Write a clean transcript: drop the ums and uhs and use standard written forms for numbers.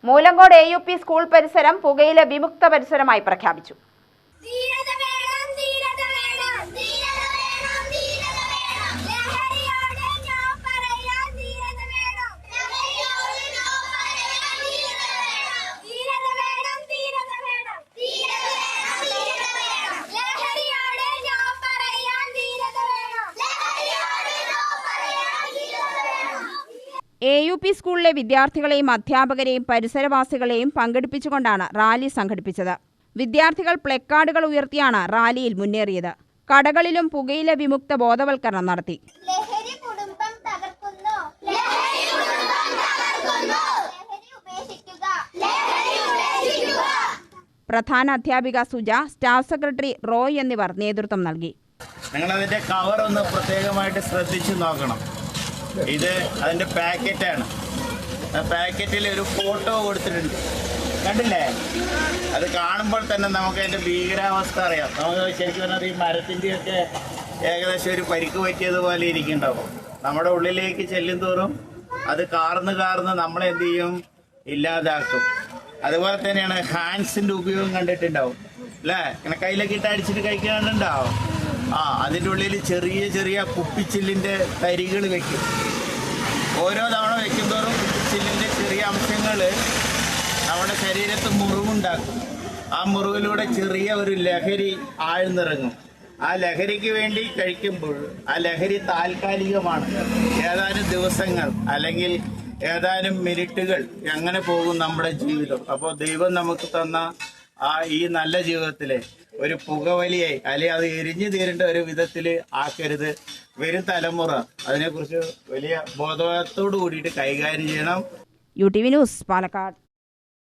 Moolankode AUP school പരിസരം പുകയില വിമുക്ത പരിസരമായി പ്രഖ്യാപിച്ചു. AUP സ്കൂളിലെ വിദ്യാർത്ഥികളെയും അധ്യാപകരെയും പരിസരവാസികളെയും പങ്കെടുപ്പിച്ചുകൊണ്ടാണ് റാലി സംഘടിപ്പിച്ചത്. വിദ്യാർത്ഥികൾ പ്ലക്കാർഡുകൾ ഉയർത്തിയാണ് റാലിയിൽ മുന്നേറിയത്. കടകളിലും പുകയില വിമുക്ത ബോധവൽക്കരണം നടത്തി. പ്രധാന അധ്യാപിക സുജ, സ്റ്റാഫ് സെക്രട്ടറി റോയ് എന്നിവർ നേതൃത്വം നൽകി. നിങ്ങളതിന്റെ കവർ ഒന്ന് പ്രത്യേകമായിട്ട് ശ്രദ്ധിച്ചു നോക്കണം. ഇത് അതിന്റെ പാക്കറ്റാണ്. ആ പാക്കറ്റിൽ ഒരു ഫോട്ടോ കൊടുത്തിട്ടുണ്ട്, കണ്ടില്ലേ? അത് കാണുമ്പോൾ തന്നെ നമുക്ക് അതിന്റെ ഭീകരാവസ്ഥ അറിയാം. നമുക്ക് ശരിക്കും പറഞ്ഞാൽ ഈ മരത്തിൻ്റെയൊക്കെ ഏകദേശം ഒരു പരിക്ക് പറ്റിയതുപോലെ ഇരിക്കുന്നുണ്ടാവും. നമ്മുടെ ഉള്ളിലേക്ക് ചെല്ലും തോറും അത് കാർന്ന് നമ്മളെ എന്ത് ചെയ്യും, ഇല്ലാതാക്കും. അതുപോലെ തന്നെയാണ് ഹാൻഡ്സിന്റെ ഉപയോഗം കണ്ടിട്ടുണ്ടാവും അല്ലേ? ഇങ്ങനെ കയ്യിലൊക്കെ ഇട്ട് അടിച്ചിട്ട് കഴിക്കാനുണ്ടാവും. അതിൻ്റെ ഉള്ളിൽ ചെറിയ കുപ്പിച്ചില്ലിൻ്റെ തരികൾ വെക്കും. ഓരോ തവണ വെക്കുന്തോറും കുപ്പിച്ചില്ലിൻ്റെ ചെറിയ അംശങ്ങൾ നമ്മുടെ ശരീരത്ത് മുറിവുണ്ടാക്കും. ആ മുറിവിലൂടെ ചെറിയ ഒരു ലഹരി ആഴ്ന്നിറങ്ങും. ആ ലഹരിക്ക് വേണ്ടി കഴിക്കുമ്പോൾ ആ ലഹരി താൽക്കാലികമാണ്. ഏതാനും ദിവസങ്ങൾ അല്ലെങ്കിൽ ഏതാനും മിനിറ്റുകൾ അങ്ങനെ പോകും നമ്മുടെ ജീവിതം. അപ്പോൾ ദൈവം നമുക്ക് തന്ന ഈ നല്ല ജീവിതത്തിലെ ഒരു പുകവലിയായി അല്ലെങ്കിൽ അത് എരിഞ്ഞു തീരേണ്ട ഒരു വിധത്തിൽ ആക്കരുത്. വരും തലമുറ അതിനെക്കുറിച്ച് വലിയ ബോധത്തോടു കൂടിയിട്ട് കൈകാര്യം ചെയ്യണം. UTV news, Palakkad.